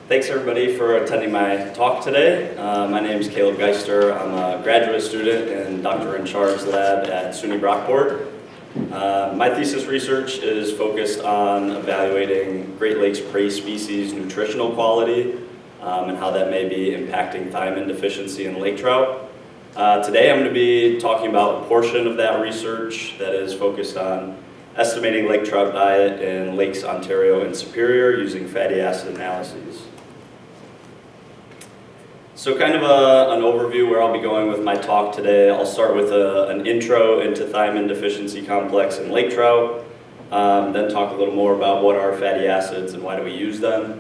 Thanks everybody for attending my talk today. My name is Caleb Geister. I'm a graduate student in Dr. Incharge's lab at SUNY Brockport. My thesis research is focused on evaluating Great Lakes prey species nutritional quality and how that may be impacting thiamine deficiency in lake trout. Today I'm going to be talking about a portion of that research that is focused on estimating lake trout diet in lakes Ontario and Superior using fatty acid analyses. So kind of an overview where I'll be going with my talk today. I'll start with an intro into thiamine deficiency complex in lake trout, then talk a little more about what are fatty acids and why do we use them.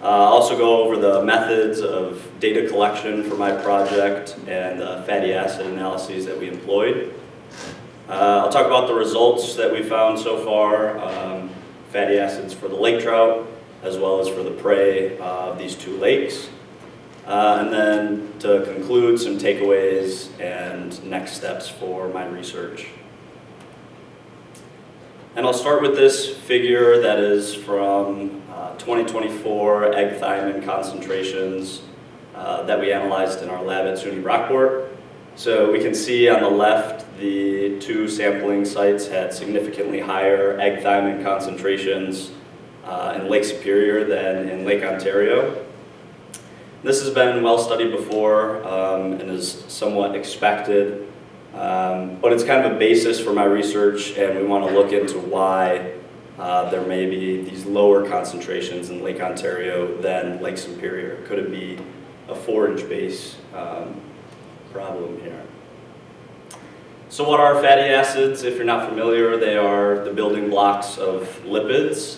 I'll also go over the methods of data collection for my project and the fatty acid analyses that we employed. I'll talk about the results that we found so far, fatty acids for the lake trout, as well as for the prey of these two lakes. And then to conclude, some takeaways and next steps for my research. And I'll start with this figure that is from 2024 egg thiamine concentrations that we analyzed in our lab at SUNY Brockport. So we can see on the left, the two sampling sites had significantly higher egg thiamine concentrations in Lake Superior than in Lake Ontario. This has been well studied before and is somewhat expected, but it's kind of a basis for my research, and we want to look into why there may be these lower concentrations in Lake Ontario than Lake Superior. Could it be a forage-based problem here? So what are fatty acids? If you're not familiar, they are the building blocks of lipids,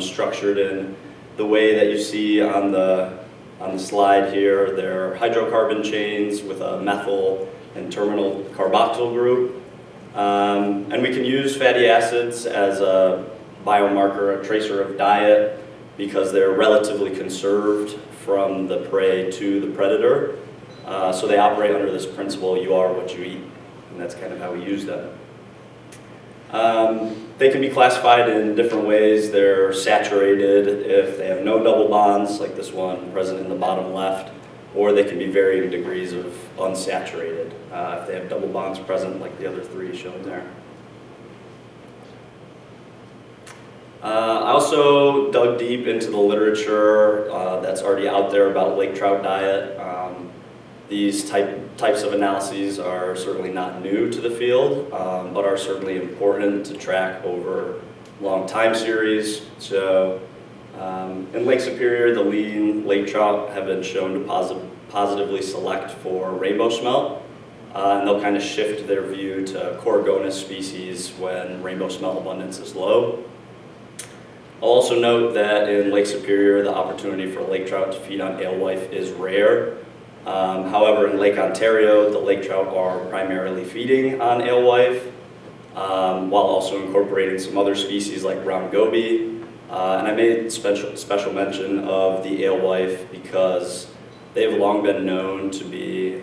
structured in the way that you see on the slide here. They're hydrocarbon chains with a methyl and terminal carboxyl group. And we can use fatty acids as a biomarker, a tracer of diet, because they're relatively conserved from the prey to the predator. So they operate under this principle, you are what you eat, and that's kind of how we use them. They can be classified in different ways. They're saturated if they have no double bonds, like this one present in the bottom left, or they can be varying degrees of unsaturated if they have double bonds present, like the other three shown there. I also dug deep into the literature that's already out there about lake trout diet. These types of analyses are certainly not new to the field, but are certainly important to track over long time series. So in Lake Superior, the lean lake trout have been shown to positively select for rainbow smelt, and they'll kind of shift their view to Coregonus species when rainbow smelt abundance is low. I'll also note that in Lake Superior, the opportunity for lake trout to feed on alewife is rare. However, in Lake Ontario, the lake trout are primarily feeding on alewife, while also incorporating some other species like brown goby. And I made special mention of the alewife because they have long been known to be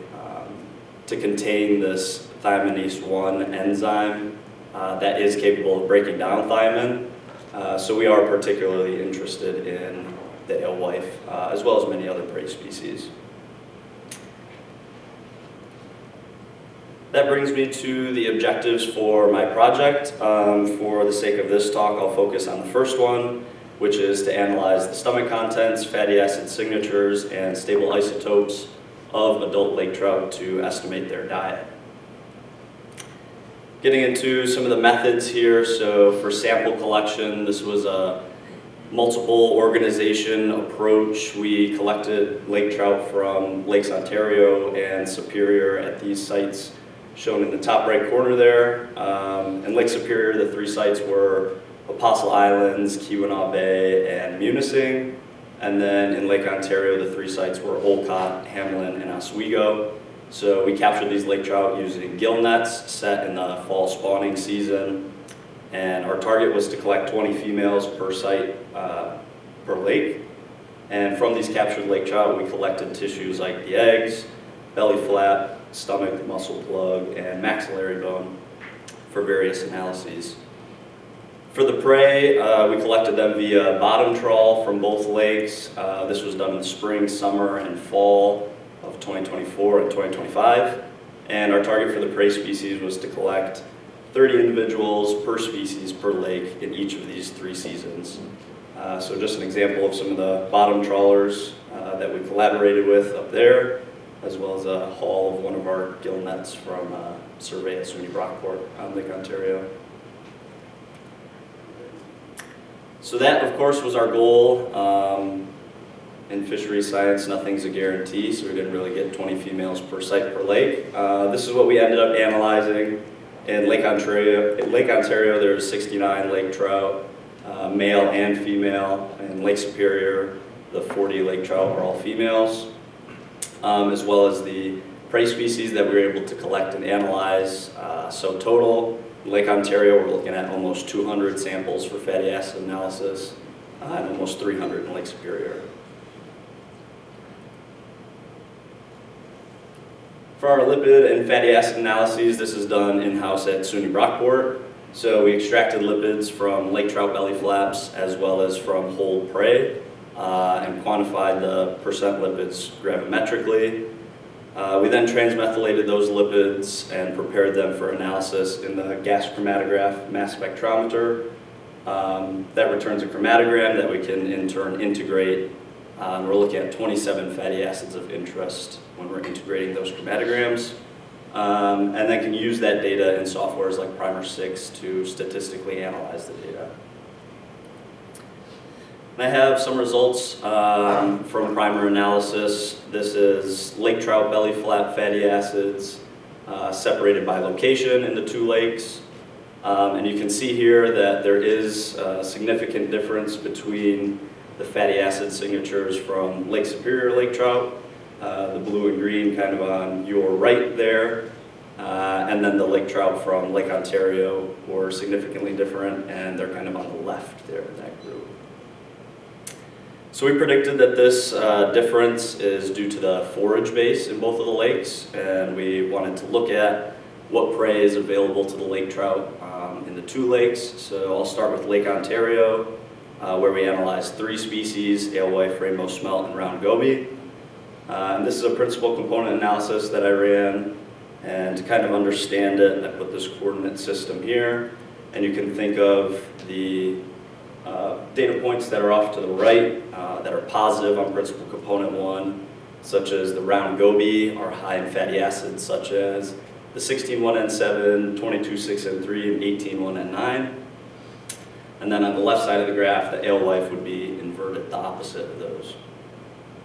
to contain this thiaminase 1 enzyme that is capable of breaking down thiamine. So we are particularly interested in the alewife, as well as many other prey species. That brings me to the objectives for my project. For the sake of this talk, I'll focus on the first one, which is to analyze the stomach contents, fatty acid signatures, and stable isotopes of adult lake trout to estimate their diet. Getting into some of the methods here, so for sample collection, this was a multiple organization approach. We collected lake trout from Lakes Ontario and Superior at these sites shown in the top right corner there. In Lake Superior, the three sites were Apostle Islands, Keweenaw Bay, and Munising. And then in Lake Ontario, the three sites were Olcott, Hamlin, and Oswego. So we captured these lake trout using gill nets set in the fall spawning season. And our target was to collect 20 females per site per lake. And from these captured lake trout, we collected tissues like the eggs, belly flap, stomach, muscle plug, and maxillary bone for various analyses. For For the prey, we collected them via bottom trawl from both lakes. This was done in the spring, summer, and fall of 2024 and 2025. And our target for the prey species was to collect 30 individuals per species per lake in each of these 3 seasons. So just an example of some of the bottom trawlers that we collaborated with up there, as well as a haul of one of our gill nets from survey at SUNY Brockport on Lake Ontario. So that, of course, was our goal. In fisheries science, nothing's a guarantee, so we didn't really get 20 females per site per lake. This is what we ended up analyzing. In Lake Ontario, there's 69 lake trout, male and female. In Lake Superior, the 40 lake trout are all females, as well as the prey species that we were able to collect and analyze. So total, Lake Ontario, we're looking at almost 200 samples for fatty acid analysis, and almost 300 in Lake Superior. For our lipid and fatty acid analyses, this is done in-house at SUNY Brockport. So we extracted lipids from lake trout belly flaps as well as from whole prey and quantified the percent lipids gravimetrically. We then transmethylated those lipids and prepared them for analysis in the gas chromatograph mass spectrometer. That returns a chromatogram that we can in turn integrate. We're looking at 27 fatty acids of interest when we're integrating those chromatograms, and then can use that data in softwares like Primer 6 to statistically analyze the data. And I have some results from Primer analysis. This is lake trout belly flap fatty acids separated by location in the 2 lakes. And you can see here that there is a significant difference between the fatty acid signatures from Lake Superior lake trout, the blue and green kind of on your right there, and then the lake trout from Lake Ontario were significantly different, and they're kind of on the left there in that group. So we predicted that this difference is due to the forage base in both of the lakes, and we wanted to look at what prey is available to the lake trout in the 2 lakes. So I'll start with Lake Ontario, where we analyzed 3 species, alewife, rainbow smelt, and round goby. And this is a principal component analysis that I ran, and to kind of understand it, I put this coordinate system here, and you can think of the data points that are off to the right that are positive on principal component 1, such as the round goby, are high in fatty acids such as the 16,1N7, 22,6N3, and 18,1N9. And then on the left side of the graph, the alewife would be inverted, the opposite of those.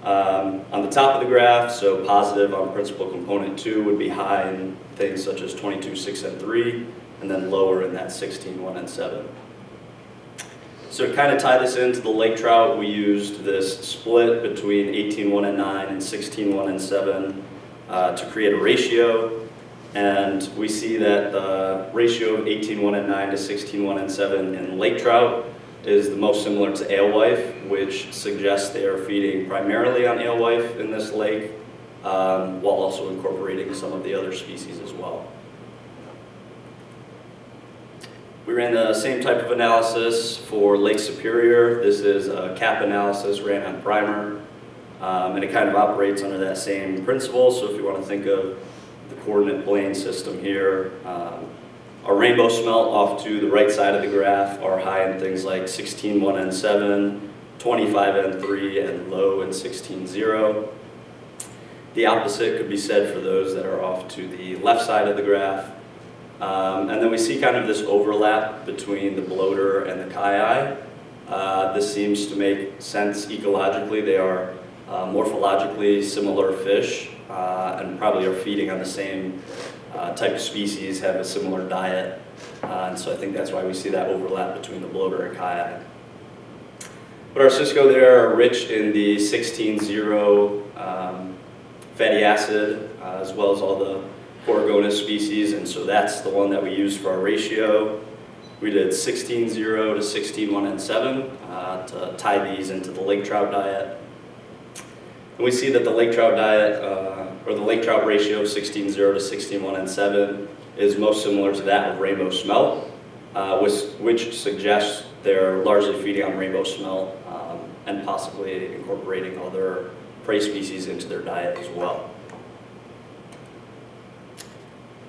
On the top of the graph, so positive on principal component 2 would be high in things such as 22,6N3, and then lower in that 16,1N7. So to kind of tie this into the lake trout, we used this split between 18,1N9 and 16,1N7 to create a ratio. And we see that the ratio of 18,1N9 to 16,1N7 in lake trout is the most similar to alewife, which suggests they are feeding primarily on alewife in this lake, while also incorporating some of the other species as well. We ran the same type of analysis for Lake Superior. This is a CAP analysis ran on Primer, and it kind of operates under that same principle. So if you want to think of the coordinate plane system here, our rainbow smelt off to the right side of the graph are high in things like 16,1N7, 25N3, and low in 16,0. The opposite could be said for those that are off to the left side of the graph. And then we see kind of this overlap between the bloater and the kai. This seems to make sense ecologically. They are morphologically similar fish and probably are feeding on the same type of species, have a similar diet. And so I think that's why we see that overlap between the bloater and kai. But our Cisco there are rich in the 16,0 fatty acid, as well as all the Coregonus species, and so that's the one that we used for our ratio. We did 16,0 to 16,1N7 to tie these into the lake trout diet. And we see that the lake trout diet, or the lake trout ratio of 16,0 to 16,1N7 is most similar to that of rainbow smelt. which suggests they're largely feeding on rainbow smelt and possibly incorporating other prey species into their diet as well.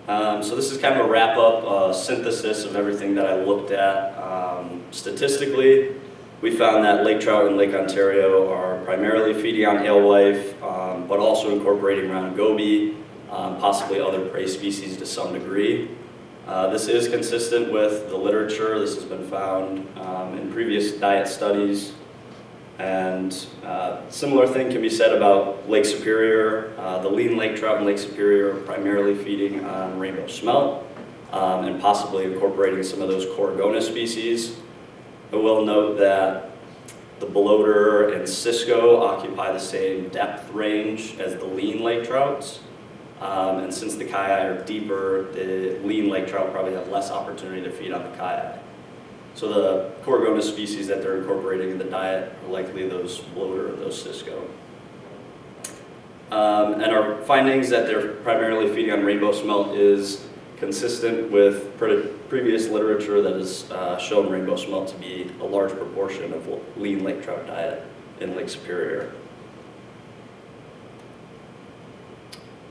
So this is kind of a wrap-up synthesis of everything that I looked at. Statistically, we found that lake trout in Lake Ontario are primarily feeding on alewife, but also incorporating round goby, possibly other prey species to some degree. This is consistent with the literature. This has been found in previous diet studies. And similar thing can be said about Lake Superior. The lean lake trout in Lake Superior are primarily feeding on rainbow smelt and possibly incorporating some of those Coragona species. I will note that the bloater and Cisco occupy the same depth range as the lean lake trouts. And since the kai are deeper, the lean lake trout probably have less opportunity to feed on the kai. So the Coragona species that they're incorporating in the diet are likely those bloater or those Cisco. And our findings that they're primarily feeding on rainbow smelt is consistent with previous literature that has shown rainbow smelt to be a large proportion of lean lake trout diet in Lake Superior.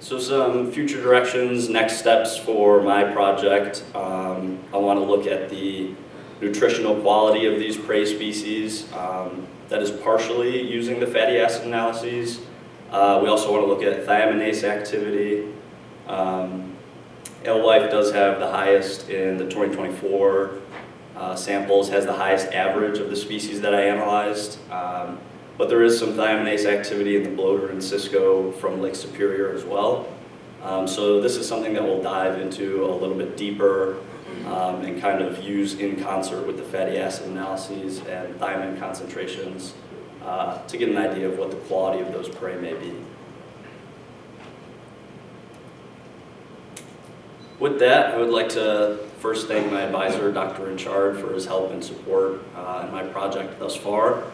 So some future directions, next steps for my project. I want to look at the nutritional quality of these prey species. That is partially using the fatty acid analyses. We also want to look at thiaminase activity. Alewife does have the highest in the 2024 samples, has the highest average of the species that I analyzed. But there is some thiaminase activity in the bloater and Cisco from Lake Superior as well. So this is something that we'll dive into a little bit deeper and kind of use in concert with the fatty acid analyses and thiamine concentrations to get an idea of what the quality of those prey may be. With that, I would like to first thank my advisor, Dr. Richard, for his help and support in my project thus far,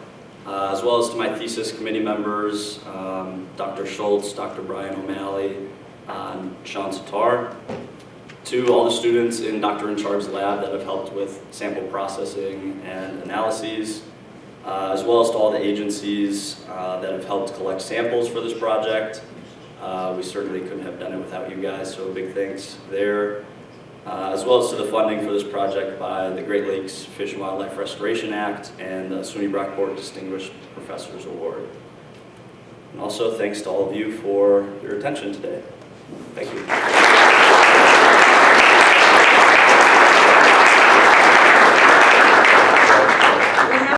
as well as to my thesis committee members, Dr. Schultz, Dr. Brian O'Malley, and Sean Sitar, to all the students in Dr. Richard's lab that have helped with sample processing and analyses, as well as to all the agencies that have helped collect samples for this project. We certainly couldn't have done it without you guys, so a big thanks there. As well as to the funding for this project by the Great Lakes Fish and Wildlife Restoration Act and the SUNY Brockport Distinguished Professors Award. And also thanks to all of you for your attention today. Thank you.